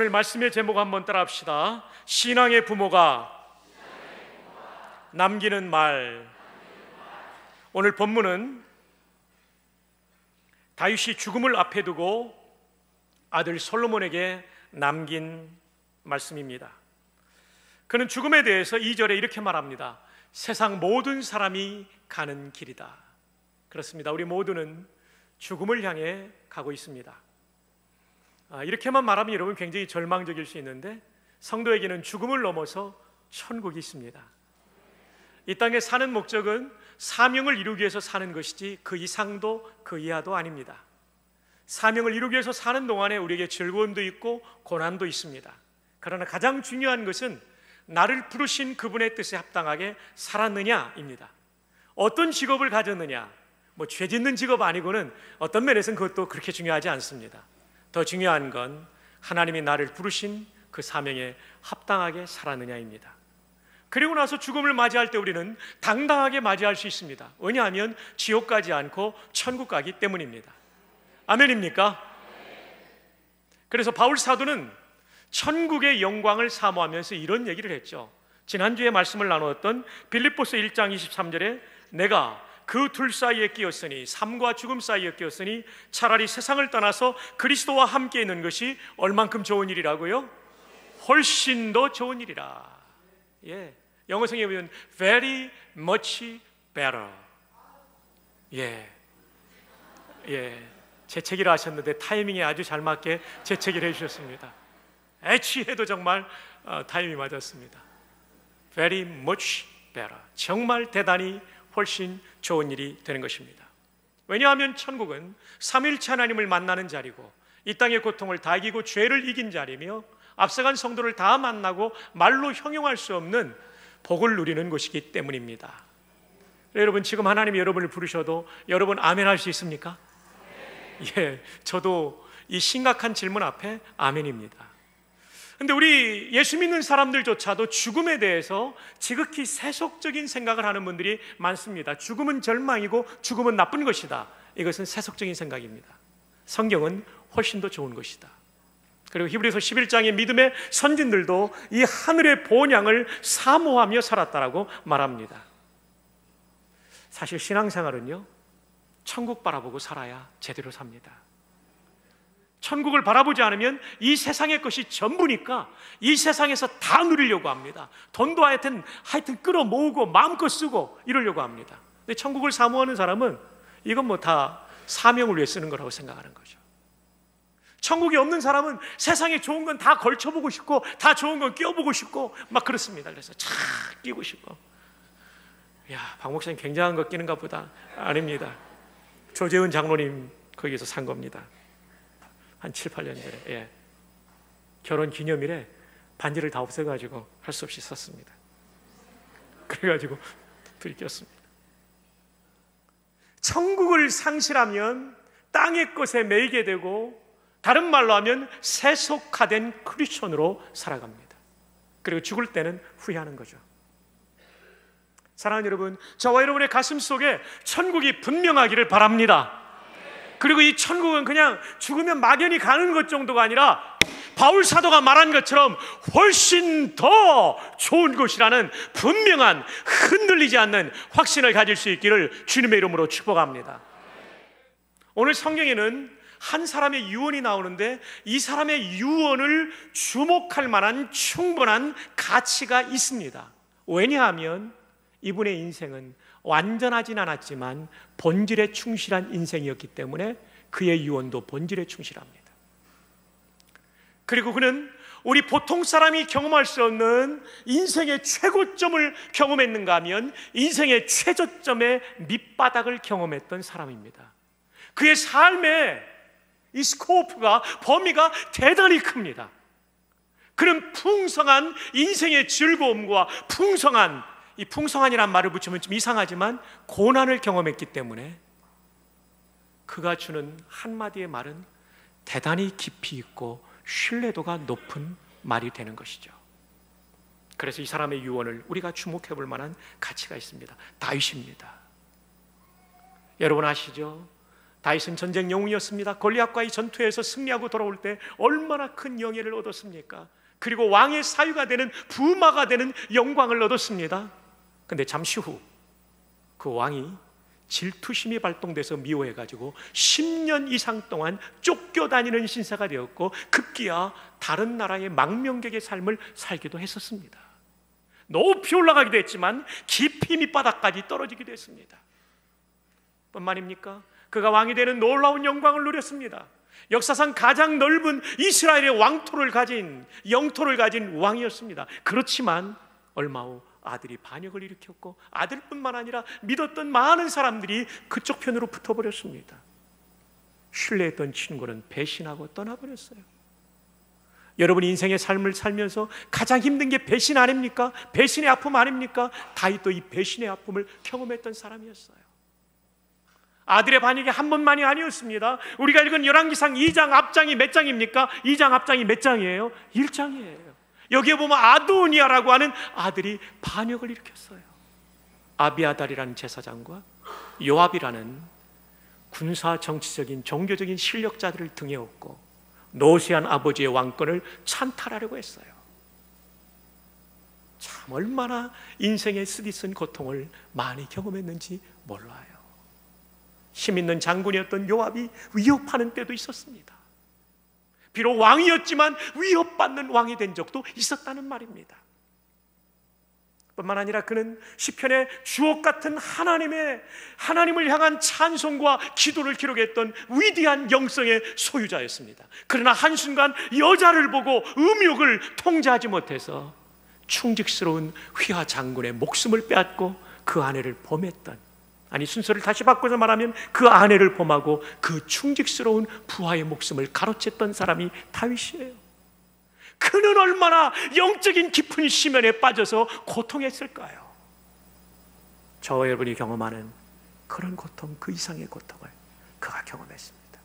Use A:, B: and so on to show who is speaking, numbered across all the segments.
A: 오늘 말씀의 제목 한번 따라 합시다. 신앙의 부모가 남기는 말. 오늘 본문은 다윗이 죽음을 앞에 두고 아들 솔로몬에게 남긴 말씀입니다. 그는 죽음에 대해서 2절에 이렇게 말합니다. 세상 모든 사람이 가는 길이다. 그렇습니다. 우리 모두는 죽음을 향해 가고 있습니다. 이렇게만 말하면 여러분 굉장히 절망적일 수 있는데, 성도에게는 죽음을 넘어서 천국이 있습니다. 이 땅에 사는 목적은 사명을 이루기 위해서 사는 것이지 그 이상도 그 이하도 아닙니다. 사명을 이루기 위해서 사는 동안에 우리에게 즐거움도 있고 고난도 있습니다. 그러나 가장 중요한 것은 나를 부르신 그분의 뜻에 합당하게 살았느냐입니다. 어떤 직업을 가졌느냐, 죄 짓는 직업 아니고는 어떤 면에서는 그것도 그렇게 중요하지 않습니다. 더 중요한 건 하나님이 나를 부르신 그 사명에 합당하게 살았느냐입니다. 그리고 나서 죽음을 맞이할 때 우리는 당당하게 맞이할 수 있습니다. 왜냐하면 지옥 가지 않고 천국 가기 때문입니다. 아멘입니까? 그래서 바울 사도는 천국의 영광을 사모하면서 이런 얘기를 했죠. 지난주에 말씀을 나누었던 빌립보서 1장 23절에 내가 그 둘 사이에 끼었으니, 삶과 죽음 사이에 끼었으니 차라리 세상을 떠나서 그리스도와 함께 있는 것이 얼만큼 좋은 일이라고요? 훨씬 더 좋은 일이라. 영어 성경에 보면 very much better. 재채기를 하셨는데 타이밍에 아주 잘 맞게 재채기를 해주셨습니다. 애취해도 정말 타이밍이 맞았습니다. Very much better. 정말 대단히 훨씬 좋은 일이 되는 것입니다. 왜냐하면 천국은 삼위일체 하나님을 만나는 자리고, 이 땅의 고통을 다 이기고 죄를 이긴 자리며, 앞서간 성도를 다 만나고 말로 형용할 수 없는 복을 누리는 곳이기 때문입니다. 여러분, 지금 하나님이 여러분을 부르셔도 여러분 아멘 할 수 있습니까? 저도 이 심각한 질문 앞에 아멘입니다. 근데 우리 예수 믿는 사람들조차도 죽음에 대해서 지극히 세속적인 생각을 하는 분들이 많습니다. 죽음은 절망이고 죽음은 나쁜 것이다. 이것은 세속적인 생각입니다. 성경은 훨씬 더 좋은 것이다. 그리고 히브리서 11장의 믿음의 선진들도 이 하늘의 본향을 사모하며 살았다라고 말합니다. 사실 신앙생활은요, 천국 바라보고 살아야 제대로 삽니다. 천국을 바라보지 않으면 이 세상의 것이 전부니까 이 세상에서 다 누리려고 합니다. 돈도 하여튼 끌어모으고 마음껏 쓰고 이러려고 합니다. 근데 천국을 사모하는 사람은 이건 다 사명을 위해 쓰는 거라고 생각하는 거죠. 천국이 없는 사람은 세상에 좋은 건 다 걸쳐보고 싶고, 다 좋은 건 끼워보고 싶고 막 그렇습니다. 그래서 착 끼고 싶어. 박 목사님 굉장한 거 끼는가 보다. 아닙니다. 조재훈 장로님 거기서 산 겁니다. 한 7, 8년 전에. 결혼 기념일에 반지를 다 없애가지고 할 수 없이 썼습니다. 그래가지고 둘이 꼈습니다. 천국을 상실하면 땅의 것에 매이게 되고, 다른 말로 하면 세속화된 크리스천으로 살아갑니다. 그리고 죽을 때는 후회하는 거죠. 사랑하는 여러분, 저와 여러분의 가슴 속에 천국이 분명하기를 바랍니다. 그리고 이 천국은 그냥 죽으면 막연히 가는 것 정도가 아니라 바울 사도가 말한 것처럼 훨씬 더 좋은 곳이라는 분명한, 흔들리지 않는 확신을 가질 수 있기를 주님의 이름으로 축복합니다. 오늘 성경에는 한 사람의 유언이 나오는데, 이 사람의 유언을 주목할 만한 충분한 가치가 있습니다. 왜냐하면 이분의 인생은 완전하진 않았지만 본질에 충실한 인생이었기 때문에 그의 유언도 본질에 충실합니다. 그리고 그는 우리 보통 사람이 경험할 수 없는 인생의 최고점을 경험했는가 하면 인생의 최저점의 밑바닥을 경험했던 사람입니다. 그의 삶의 이 스코프가, 범위가 대단히 큽니다. 그는 풍성한 인생의 즐거움과 이 풍성한이란 말을 붙이면 좀 이상하지만 고난을 경험했기 때문에 그가 주는 한마디의 말은 대단히 깊이 있고 신뢰도가 높은 말이 되는 것이죠. 그래서 이 사람의 유언을 우리가 주목해 볼 만한 가치가 있습니다. 다윗입니다. 여러분 아시죠? 다윗은 전쟁 영웅이었습니다. 골리앗과의 전투에서 승리하고 돌아올 때 얼마나 큰 영예를 얻었습니까? 그리고 왕의 사유가 되는, 부마가 되는 영광을 얻었습니다. 근데 잠시 후 그 왕이 질투심이 발동돼서 미워해가지고 10년 이상 동안 쫓겨다니는 신사가 되었고, 급기야 다른 나라의 망명객의 삶을 살기도 했었습니다. 높이 올라가기도 했지만 깊이 밑바닥까지 떨어지기도 했습니다. 뿐만입니까? 그가 왕이 되는 놀라운 영광을 누렸습니다. 역사상 가장 넓은 이스라엘의 영토를 가진 왕이었습니다. 그렇지만 얼마 후 아들이 반역을 일으켰고, 아들뿐만 아니라 믿었던 많은 사람들이 그쪽 편으로 붙어버렸습니다. 신뢰했던 친구는 배신하고 떠나버렸어요. 여러분, 인생의 삶을 살면서 가장 힘든 게 배신 아닙니까? 배신의 아픔 아닙니까? 다윗도 이 배신의 아픔을 경험했던 사람이었어요. 아들의 반역이 한 번만이 아니었습니다. 우리가 읽은 열왕기상 2장 앞장이 몇 장입니까? 2장 앞장이 몇 장이에요? 1장이에요. 여기에 보면 아도니아라고 하는 아들이 반역을 일으켰어요. 아비아달이라는 제사장과 요압이라는 군사 정치적인 종교적인 실력자들을 등에 업고 노쇠한 아버지의 왕권을 찬탈하려고 했어요. 참 얼마나 인생의 쓰디쓴 고통을 많이 경험했는지 몰라요. 힘있는 장군이었던 요압이 위협하는 때도 있었습니다. 비록 왕이었지만 위협받는 왕이 된 적도 있었다는 말입니다. 뿐만 아니라 그는 시편의 주옥 같은 하나님을 향한 찬송과 기도를 기록했던 위대한 영성의 소유자였습니다. 그러나 한순간 여자를 보고 음욕을 통제하지 못해서 충직스러운 휘하 장군의 목숨을 빼앗고 그 아내를 범했던, 아니 순서를 다시 바꿔서 말하면 그 아내를 범하고 그 충직스러운 부하의 목숨을 가로챘던 사람이 다윗이에요. 그는 얼마나 영적인 깊은 심연에 빠져서 고통했을까요? 저와 여러분이 경험하는 그런 고통, 그 이상의 고통을 그가 경험했습니다.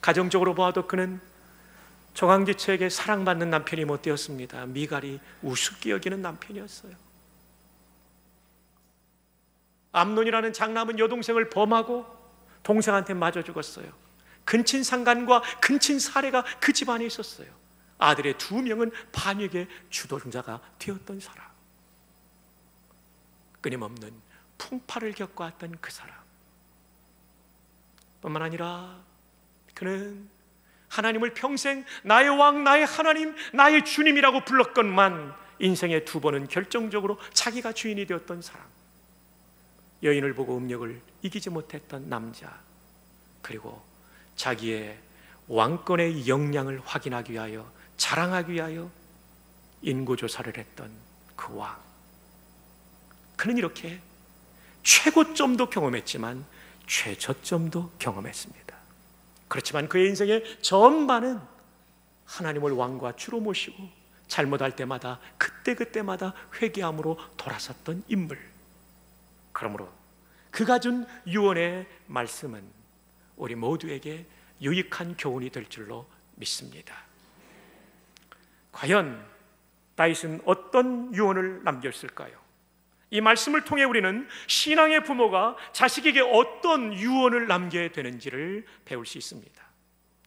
A: 가정적으로 보아도 그는 조강지처에게 사랑받는 남편이 못 되었습니다. 미갈이 우습게 여기는 남편이었어요. 암논이라는 장남은 여동생을 범하고 동생한테 맞아 죽었어요. 근친 상간과 근친 사례가 그 집안에 있었어요. 아들의 2명은 반역의 주도자가 되었던 사람, 끊임없는 풍파를 겪어왔던 그 사람. 뿐만 아니라 그는 하나님을 평생 나의 왕, 나의 하나님, 나의 주님이라고 불렀건만 인생의 2번은 결정적으로 자기가 주인이 되었던 사람, 여인을 보고 음욕을 이기지 못했던 남자, 그리고 자기의 왕권의 역량을 확인하기 위하여, 자랑하기 위하여 인구조사를 했던 그 왕. 그는 이렇게 최고점도 경험했지만 최저점도 경험했습니다. 그렇지만 그의 인생의 전반은 하나님을 왕과 주로 모시고 잘못할 때마다 그때마다 회개함으로 돌아섰던 인물. 그러므로 그가 준 유언의 말씀은 우리 모두에게 유익한 교훈이 될 줄로 믿습니다. 과연 다윗은 어떤 유언을 남겼을까요? 이 말씀을 통해 우리는 신앙의 부모가 자식에게 어떤 유언을 남겨야 되는지를 배울 수 있습니다.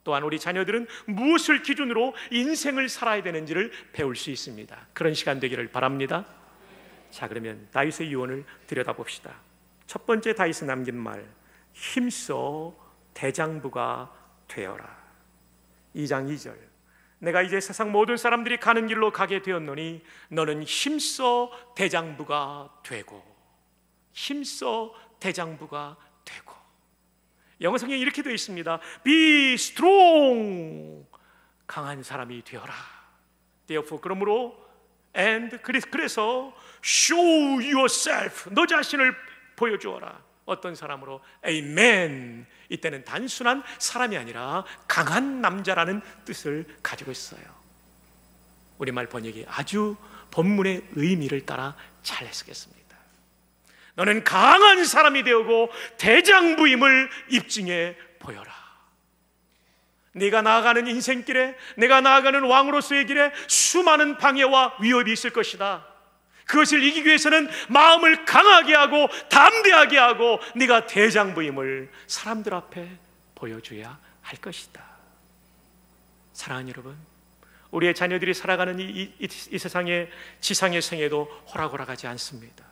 A: 또한 우리 자녀들은 무엇을 기준으로 인생을 살아야 되는지를 배울 수 있습니다. 그런 시간 되기를 바랍니다. 자, 그러면 다윗의 유언을 들여다봅시다. 첫 번째 다윗이 남긴 말, 힘써 대장부가 되어라. 2장 2절, 내가 이제 세상 모든 사람들이 가는 길로 가게 되었노니 너는 힘써 대장부가 되고, 힘써 대장부가 되고. 영어 성경에 이렇게 되어 있습니다. Be strong, 강한 사람이 되어라. Therefore, 그러므로 and 그래서 show yourself, 너 자신을 보여주어라. 어떤 사람으로? Amen. 이때는 단순한 사람이 아니라 강한 남자라는 뜻을 가지고 있어요. 우리말 번역이 아주 본문의 의미를 따라 잘 해석했습니다. 너는 강한 사람이 되고 대장부임을 입증해 보여라. 네가 나아가는 인생길에, 내가 나아가는 왕으로서의 길에 수많은 방해와 위협이 있을 것이다. 그것을 이기기 위해서는 마음을 강하게 하고 담대하게 하고 네가 대장부임을 사람들 앞에 보여줘야 할 것이다. 사랑하는 여러분, 우리의 자녀들이 살아가는 이 세상의 지상의 생애도 호락호락하지 않습니다.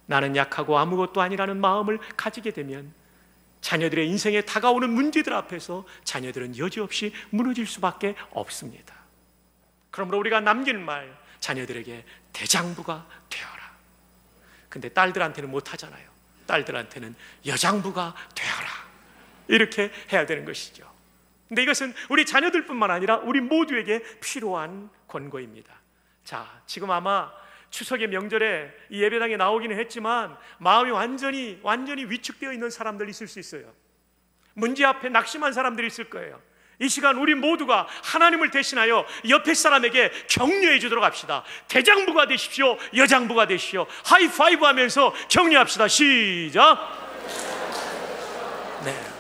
A: 나는 약하고 아무것도 아니라는 마음을 가지게 되면 자녀들의 인생에 다가오는 문제들 앞에서 자녀들은 여지없이 무너질 수밖에 없습니다. 그러므로 우리가 남길 말, 자녀들에게 대장부가 되어라. 근데 딸들한테는 못하잖아요. 딸들한테는 여장부가 되어라, 이렇게 해야 되는 것이죠. 근데 이것은 우리 자녀들뿐만 아니라 우리 모두에게 필요한 권고입니다. 자, 지금 아마 추석의 명절에 이 예배당에 나오기는 했지만 마음이 완전히 위축되어 있는 사람들 있을 수 있어요. 문제 앞에 낙심한 사람들이 있을 거예요. 이 시간 우리 모두가 하나님을 대신하여 옆에 사람에게 격려해 주도록 합시다. 대장부가 되십시오. 여장부가 되십시오. 하이파이브 하면서 격려합시다. 시작. 네.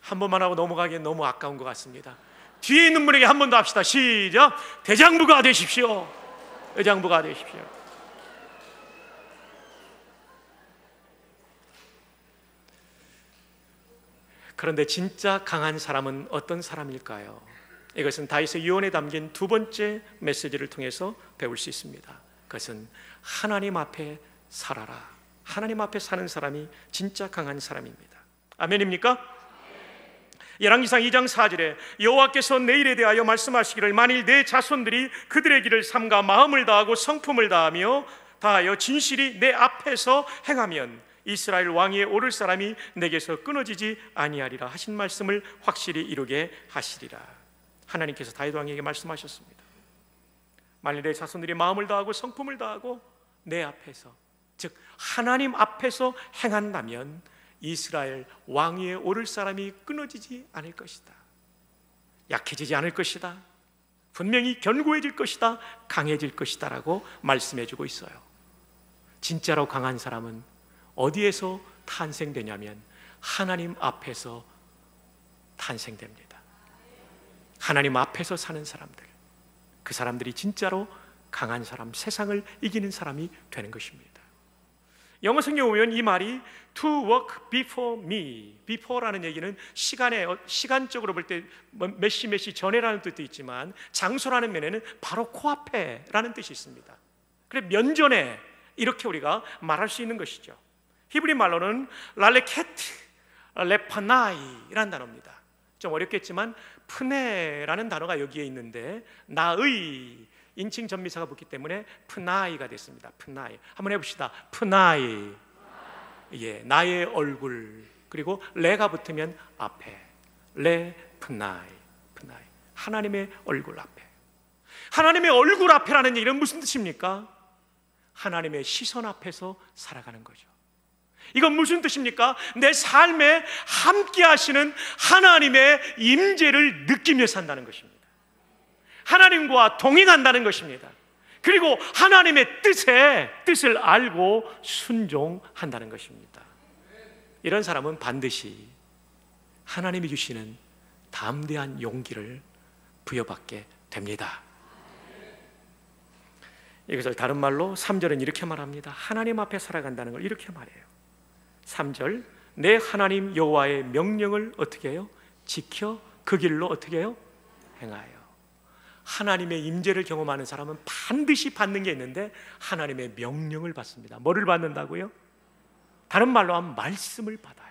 A: 한 번만 하고 넘어가기엔 너무 아까운 것 같습니다. 뒤에 있는 분에게 한 번 더 합시다. 시작. 대장부가 되십시오. 여장부가 되십시오. 그런데 진짜 강한 사람은 어떤 사람일까요? 이것은 다윗의 유언에 담긴 두 번째 메시지를 통해서 배울 수 있습니다. 그것은 하나님 앞에 살아라. 하나님 앞에 사는 사람이 진짜 강한 사람입니다. 아멘입니까? 열왕기상 2장 4절에 여호와께서 내 일에 대하여 말씀하시기를 만일 내 자손들이 그들의 길을 삼가 마음을 다하고 성품을 다하여 진실이 내 앞에서 행하면 이스라엘 왕위에 오를 사람이 내게서 끊어지지 아니하리라 하신 말씀을 확실히 이루게 하시리라. 하나님께서 다윗 왕에게 말씀하셨습니다. 만일 내 자손들이 마음을 다하고 성품을 다하고 내 앞에서, 즉 하나님 앞에서 행한다면 이스라엘 왕위에 오를 사람이 끊어지지 않을 것이다. 약해지지 않을 것이다. 분명히 견고해질 것이다. 강해질 것이다 라고 말씀해주고 있어요. 진짜로 강한 사람은 어디에서 탄생되냐면 하나님 앞에서 탄생됩니다. 하나님 앞에서 사는 사람들, 그 사람들이 진짜로 강한 사람, 세상을 이기는 사람이 되는 것입니다. 영어 성경에 보면 이 말이 to walk before me, before라는 얘기는 시간적으로 볼 때 몇 시 전에라는 뜻도 있지만 장소라는 면에는 바로 코앞에라는 뜻이 있습니다. 그래서 면전에 이렇게 우리가 말할 수 있는 것이죠. 히브리 말로는 랄레케트 레파나이라는 단어입니다. 좀 어렵겠지만 프네라는 단어가 여기에 있는데 나의 인칭 전미사가 붙기 때문에 프나이가 됐습니다. 프나이. 한번 해봅시다. 프나이. 예, 나의 얼굴. 그리고 레가 붙으면 앞에. 레 프나이. 프나이. 하나님의 얼굴 앞에. 하나님의 얼굴 앞에라는 얘기는 무슨 뜻입니까? 하나님의 시선 앞에서 살아가는 거죠. 이건 무슨 뜻입니까? 내 삶에 함께 하시는 하나님의 임재를 느끼며 산다는 것입니다. 하나님과 동행한다는 것입니다. 그리고 하나님의 뜻을 알고 순종한다는 것입니다. 이런 사람은 반드시 하나님이 주시는 담대한 용기를 부여받게 됩니다. 이것을 다른 말로 3절은 이렇게 말합니다. 하나님 앞에 살아간다는 걸 이렇게 말해요. 3절, 내 하나님 여호와의 명령을 어떻게 해요? 지켜 그 길로 어떻게 해요? 행하여. 하나님의 임재를 경험하는 사람은 반드시 받는 게 있는데 하나님의 명령을 받습니다. 뭐를 받는다고요? 다른 말로 하면 말씀을 받아요.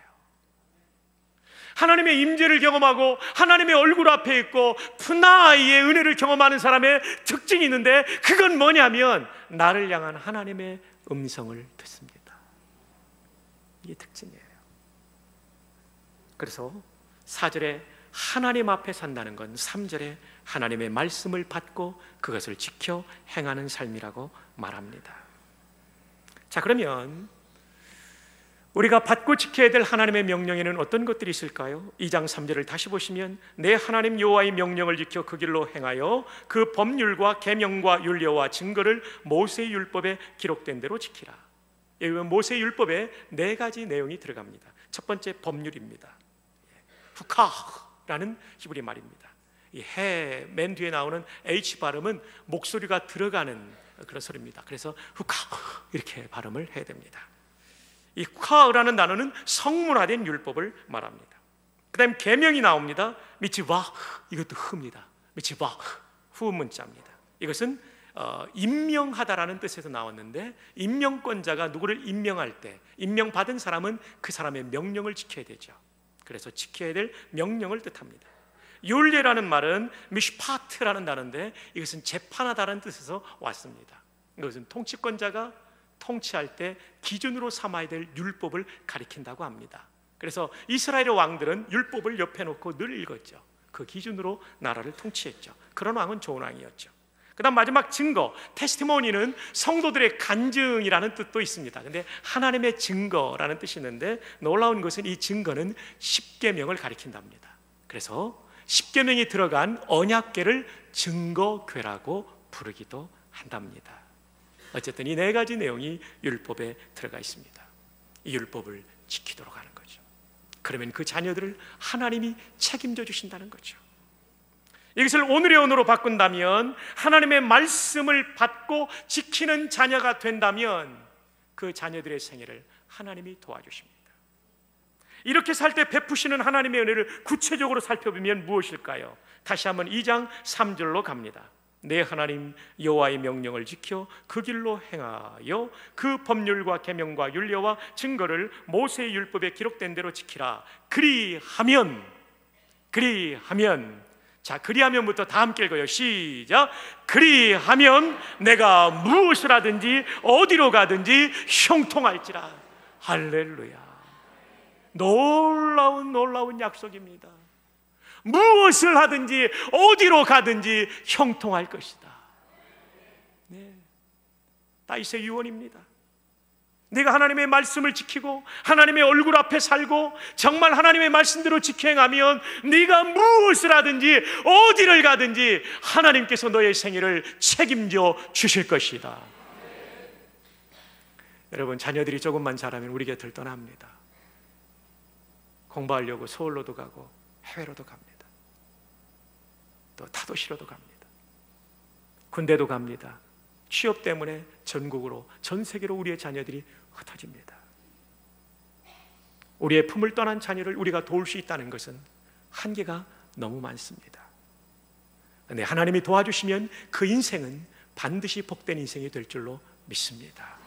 A: 하나님의 임재를 경험하고 하나님의 얼굴 앞에 있고 푸나이의 은혜를 경험하는 사람의 특징이 있는데 그건 뭐냐면 나를 향한 하나님의 음성을 듣습니다. 이게 특징이에요. 그래서 4절에 하나님 앞에 산다는 건 3절에 하나님의 말씀을 받고 그것을 지켜 행하는 삶이라고 말합니다. 자, 그러면 우리가 받고 지켜야 될 하나님의 명령에는 어떤 것들이 있을까요? 2장 3절을 다시 보시면 내 하나님 여호와의 명령을 지켜 그 길로 행하여 그 법률과 계명과 윤례와 증거를 모세의 율법에 기록된 대로 지키라. 여기 보면 모세의 율법에 4가지 내용이 들어갑니다. 첫 번째 법률입니다. 후카, 라는 히브리 말입니다. 이 해 맨 뒤에 나오는 H 발음은 목소리가 들어가는 그런 소리입니다. 그래서 후카 이렇게 발음을 해야 됩니다. 이 후카라는 단어는 성문화된 율법을 말합니다. 그 다음 계명이 나옵니다. 미츠바, 이것도 흐입니다. 미츠바, 후 문자입니다. 이것은 임명하다라는 뜻에서 나왔는데, 임명권자가 누구를 임명할 때 임명받은 사람은 그 사람의 명령을 지켜야 되죠. 그래서 지켜야 될 명령을 뜻합니다. 율례라는 말은 미슈파트라는 단어인데, 이것은 재판하다라는 뜻에서 왔습니다. 이것은 통치권자가 통치할 때 기준으로 삼아야 될 율법을 가리킨다고 합니다. 그래서 이스라엘의 왕들은 율법을 옆에 놓고 늘 읽었죠. 그 기준으로 나라를 통치했죠. 그런 왕은 좋은 왕이었죠. 그 다음 마지막 증거, 테스티모니는 성도들의 간증이라는 뜻도 있습니다. 근데 하나님의 증거라는 뜻이 있는데, 놀라운 것은 이 증거는 십계명을 가리킨답니다. 그래서 십계명이 들어간 언약궤를 증거궤라고 부르기도 한답니다. 어쨌든 이 네 가지 내용이 율법에 들어가 있습니다. 이 율법을 지키도록 하는 거죠. 그러면 그 자녀들을 하나님이 책임져 주신다는 거죠. 이것을 오늘의 언어로 바꾼다면, 하나님의 말씀을 받고 지키는 자녀가 된다면 그 자녀들의 생애를 하나님이 도와주십니다. 이렇게 살 때 베푸시는 하나님의 은혜를 구체적으로 살펴보면 무엇일까요? 다시 한번 2장 3절로 갑니다. 내 하나님 여호와의 명령을 지켜 그 길로 행하여 그 법률과 계명과 율례와 증거를 모세의 율법에 기록된 대로 지키라. 그리하면, 자, 그리하면부터 다 함께 읽어요. 시작. 그리하면 내가 무엇을 하든지 어디로 가든지 형통할지라. 할렐루야. 놀라운 약속입니다. 무엇을 하든지 어디로 가든지 형통할 것이다. 네. 다윗의 유언입니다. 내가 하나님의 말씀을 지키고 하나님의 얼굴 앞에 살고 정말 하나님의 말씀대로 지켜 행하면 네가 무엇을 하든지 어디를 가든지 하나님께서 너의 생애를 책임져 주실 것이다. 여러분, 자녀들이 조금만 자라면 우리 곁을 떠납니다. 공부하려고 서울로도 가고 해외로도 갑니다. 또 타도시로도 갑니다. 군대도 갑니다. 취업 때문에 전국으로, 전 세계로 우리의 자녀들이 흩어집니다. 우리의 품을 떠난 자녀를 우리가 도울 수 있다는 것은 한계가 너무 많습니다. 그런데 하나님이 도와주시면 그 인생은 반드시 복된 인생이 될 줄로 믿습니다.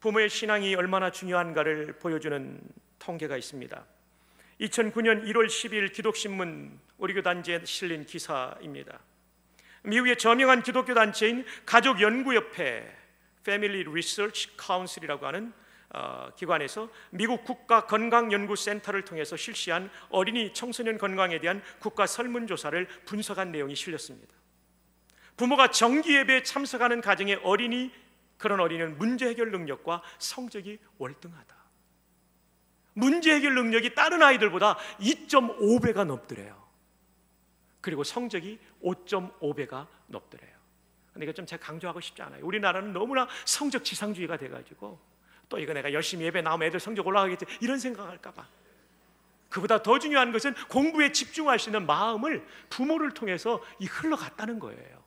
A: 부모의 신앙이 얼마나 중요한가를 보여주는 통계가 있습니다. 2009년 1월 12일 기독신문 우리 교 단지에 실린 기사입니다. 미국의 저명한 기독교 단체인 가족연구협회 Family Research Council이라고 하는 기관에서 미국 국가건강연구센터를 통해서 실시한 어린이 청소년 건강에 대한 국가 설문조사를 분석한 내용이 실렸습니다. 부모가 정기예배에 참석하는 가정의 그런 어린이는 문제 해결 능력과 성적이 월등하다. 문제 해결 능력이 다른 아이들보다 2.5배가 높더래요. 그리고 성적이 5.5배가 높더래요. 근데 이거 좀 제가 강조하고 싶지 않아요. 우리나라는 너무나 성적 지상주의가 돼가지고 또 이거 내가 열심히 예배 나오면 애들 성적 올라가겠지 이런 생각할까 봐. 그보다 더 중요한 것은 공부에 집중할 수 있는 마음을 부모를 통해서 흘러갔다는 거예요.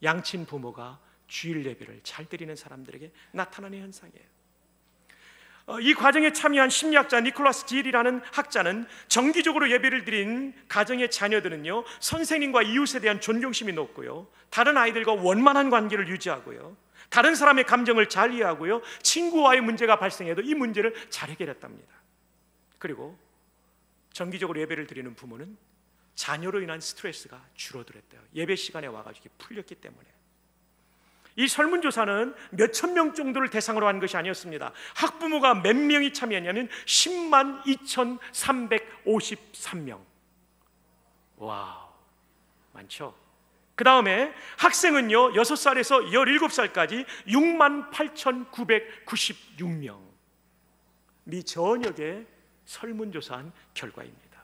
A: 양친 부모가 주일 예배를 잘 드리는 사람들에게 나타나는 현상이에요. 이 과정에 참여한 심리학자 니콜라스 질이라는 학자는 정기적으로 예배를 드린 가정의 자녀들은요, 선생님과 이웃에 대한 존경심이 높고요, 다른 아이들과 원만한 관계를 유지하고요, 다른 사람의 감정을 잘 이해하고요, 친구와의 문제가 발생해도 이 문제를 잘 해결했답니다. 그리고 정기적으로 예배를 드리는 부모는 자녀로 인한 스트레스가 줄어들었대요. 예배 시간에 와가지고 풀렸기 때문에. 이 설문조사는 몇천 명 정도를 대상으로 한 것이 아니었습니다. 학부모가 몇 명이 참여했냐면 10만 2,353명. 와우, 많죠? 그 다음에 학생은요, 6살에서 17살까지 6만 8,996명. 미 전역에 설문조사한 결과입니다.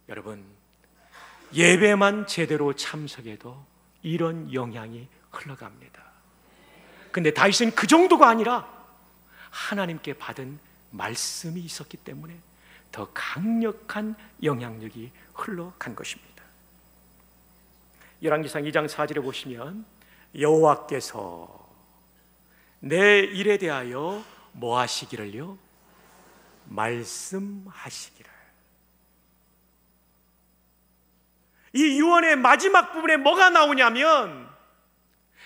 A: 여러분, 예배만 제대로 참석해도 이런 영향이 흘러갑니다. 근데 다윗은 그 정도가 아니라 하나님께 받은 말씀이 있었기 때문에 더 강력한 영향력이 흘러간 것입니다. 열왕기상 2장 4절에 보시면 여호와께서 내 일에 대하여 뭐 하시기를요? 말씀하시기를. 이 유언의 마지막 부분에 뭐가 나오냐면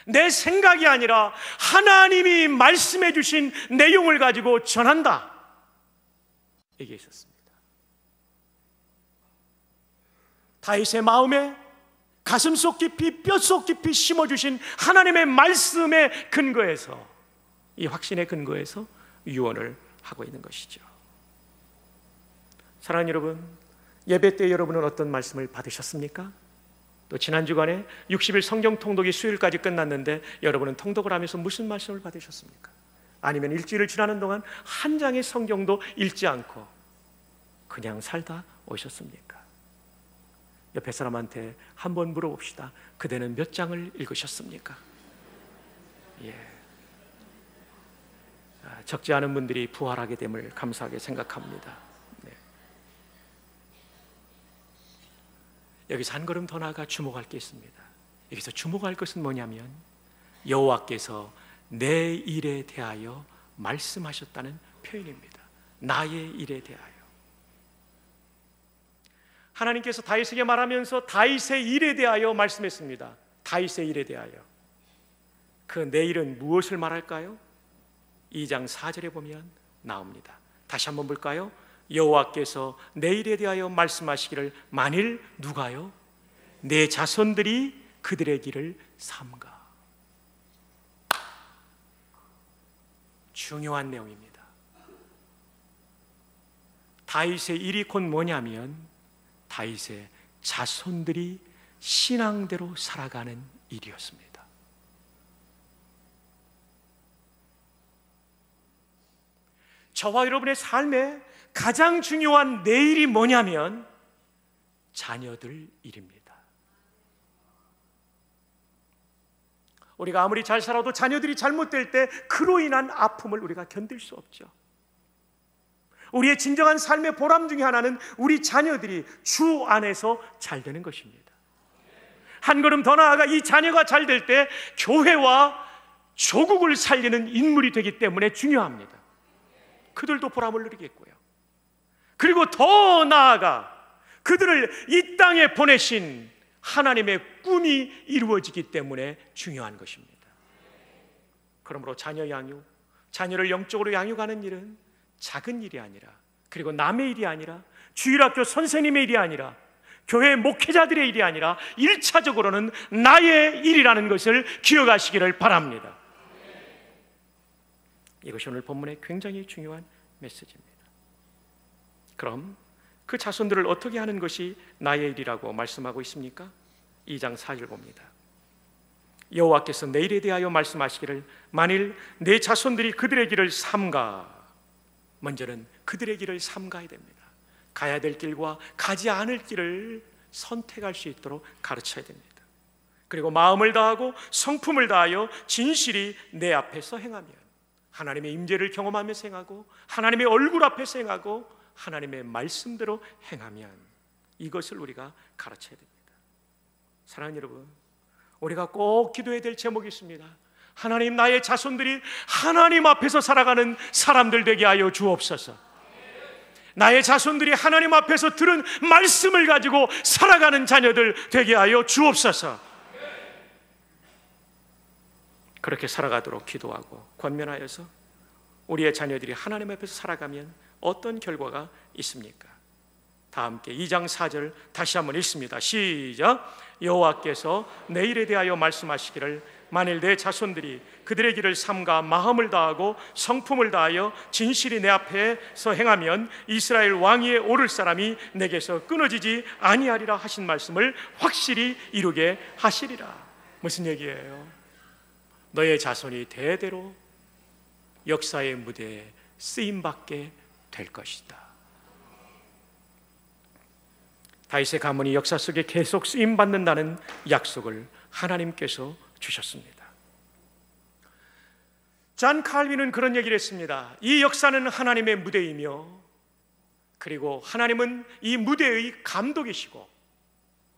A: 내 생각이 아니라 하나님이 말씀해 주신 내용을 가지고 전한다, 이게 있었습니다. 다윗의 마음에 가슴속 깊이 뼛속 깊이 심어주신 하나님의 말씀의 근거에서, 이 확신의 근거에서 유언을 하고 있는 것이죠. 사랑하는 여러분, 예배 때 여러분은 어떤 말씀을 받으셨습니까? 또 지난 주간에 60일 성경 통독이 수요일까지 끝났는데 여러분은 통독을 하면서 무슨 말씀을 받으셨습니까? 아니면 일주일을 지나는 동안 한 장의 성경도 읽지 않고 그냥 살다 오셨습니까? 옆에 사람한테 한번 물어봅시다. 그대는 몇 장을 읽으셨습니까? 적지 않은 분들이 부활하게 됨을 감사하게 생각합니다. 여기서 한 걸음 더 나아가 주목할 게 있습니다. 여기서 주목할 것은 뭐냐면 여호와께서 내 일에 대하여 말씀하셨다는 표현입니다. 나의 일에 대하여. 하나님께서 다윗에게 말하면서 다윗의 일에 대하여 말씀했습니다. 다윗의 일에 대하여. 그 내 일은 무엇을 말할까요? 2장 4절에 보면 나옵니다. 다시 한번 볼까요? 여호와께서 내 일에 대하여 말씀하시기를 만일 누가요? 내 자손들이 그들의 길을 삼가. 중요한 내용입니다. 다윗의 일이 곧 뭐냐면 다윗의 자손들이 신앙대로 살아가는 일이었습니다. 저와 여러분의 삶에 가장 중요한 내일이 뭐냐면 자녀들 일입니다. 우리가 아무리 잘 살아도 자녀들이 잘못될 때 그로 인한 아픔을 우리가 견딜 수 없죠. 우리의 진정한 삶의 보람 중에 하나는 우리 자녀들이 주 안에서 잘 되는 것입니다. 한 걸음 더 나아가 이 자녀가 잘 될 때 교회와 조국을 살리는 인물이 되기 때문에 중요합니다. 그들도 보람을 누리겠고요. 그리고 더 나아가 그들을 이 땅에 보내신 하나님의 꿈이 이루어지기 때문에 중요한 것입니다. 그러므로 자녀 양육, 자녀를 영적으로 양육하는 일은 작은 일이 아니라, 그리고 남의 일이 아니라, 주일학교 선생님의 일이 아니라, 교회 목회자들의 일이 아니라 1차적으로는 나의 일이라는 것을 기억하시기를 바랍니다. 이것이 오늘 본문의 굉장히 중요한 메시지입니다. 그럼 그 자손들을 어떻게 하는 것이 나의 일이라고 말씀하고 있습니까? 2장 4절 봅니다. 여호와께서 내 일에 대하여 말씀하시기를 만일 내 자손들이 그들의 길을 삼가. 먼저는 그들의 길을 삼가야 됩니다. 가야 될 길과 가지 않을 길을 선택할 수 있도록 가르쳐야 됩니다. 그리고 마음을 다하고 성품을 다하여 진실이 내 앞에서 행하면, 하나님의 임재를 경험하면서 행하고 하나님의 얼굴 앞에서 행하고 하나님의 말씀대로 행하면, 이것을 우리가 가르쳐야 됩니다. 사랑하는 여러분, 우리가 꼭 기도해야 될 제목이 있습니다. 하나님, 나의 자손들이 하나님 앞에서 살아가는 사람들 되게 하여 주옵소서. 나의 자손들이 하나님 앞에서 들은 말씀을 가지고 살아가는 자녀들 되게 하여 주옵소서. 그렇게 살아가도록 기도하고 권면하여서 우리의 자녀들이 하나님 앞에서 살아가면 어떤 결과가 있습니까? 다 함께 2장 4절 다시 한번 읽습니다. 시작. 여호와께서 내 일에 대하여 말씀하시기를 만일 내 자손들이 그들의 길을 삼가 마음을 다하고 성품을 다하여 진실이 내 앞에서 행하면 이스라엘 왕위에 오를 사람이 내게서 끊어지지 아니하리라 하신 말씀을 확실히 이루게 하시리라. 무슨 얘기예요? 너의 자손이 대대로 역사의 무대에 쓰임받게 될 것이다. 다윗의 가문이 역사 속에 계속 쓰임받는다는 약속을 하나님께서 주셨습니다. 잔 칼빈은 그런 얘기를 했습니다. 이 역사는 하나님의 무대이며 그리고 하나님은 이 무대의 감독이시고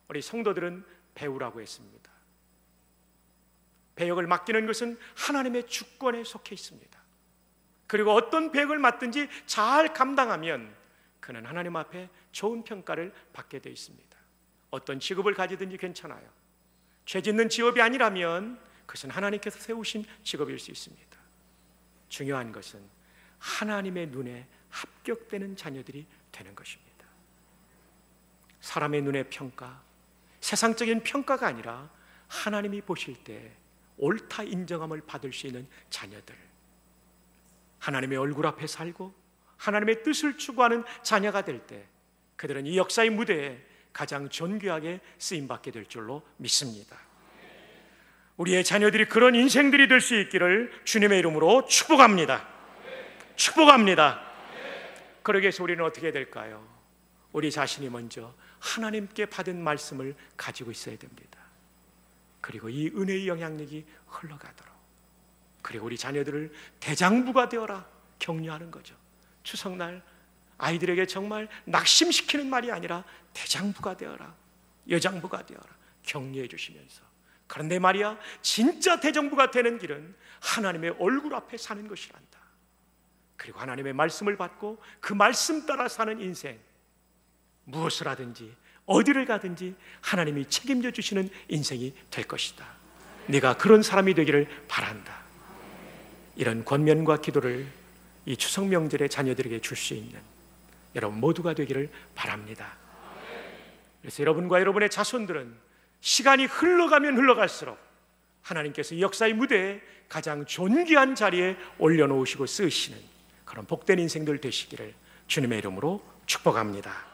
A: 우리 성도들은 배우라고 했습니다. 배역을 맡기는 것은 하나님의 주권에 속해 있습니다. 그리고 어떤 배역을 맡든지 잘 감당하면 그는 하나님 앞에 좋은 평가를 받게 되어 있습니다. 어떤 직업을 가지든지 괜찮아요. 죄 짓는 직업이 아니라면 그것은 하나님께서 세우신 직업일 수 있습니다. 중요한 것은 하나님의 눈에 합격되는 자녀들이 되는 것입니다. 사람의 눈의 평가, 세상적인 평가가 아니라 하나님이 보실 때 옳다 인정함을 받을 수 있는 자녀들, 하나님의 얼굴 앞에 살고 하나님의 뜻을 추구하는 자녀가 될 때 그들은 이 역사의 무대에 가장 존귀하게 쓰임받게 될 줄로 믿습니다. 우리의 자녀들이 그런 인생들이 될 수 있기를 주님의 이름으로 축복합니다. 축복합니다. 그러기 위해서 우리는 어떻게 될까요? 우리 자신이 먼저 하나님께 받은 말씀을 가지고 있어야 됩니다. 그리고 이 은혜의 영향력이 흘러가도록, 그리고 우리 자녀들을 대장부가 되어라 격려하는 거죠. 추석날 아이들에게 정말 낙심시키는 말이 아니라 대장부가 되어라, 여장부가 되어라 격려해 주시면서, 그런데 말이야 진짜 대장부가 되는 길은 하나님의 얼굴 앞에 사는 것이란다. 그리고 하나님의 말씀을 받고 그 말씀 따라 사는 인생, 무엇을 하든지 어디를 가든지 하나님이 책임져 주시는 인생이 될 것이다. 네가 그런 사람이 되기를 바란다. 이런 권면과 기도를 이 추석 명절에 자녀들에게 줄 수 있는 여러분 모두가 되기를 바랍니다. 그래서 여러분과 여러분의 자손들은 시간이 흘러가면 흘러갈수록 하나님께서 이 역사의 무대에 가장 존귀한 자리에 올려놓으시고 쓰시는 그런 복된 인생들 되시기를 주님의 이름으로 축복합니다.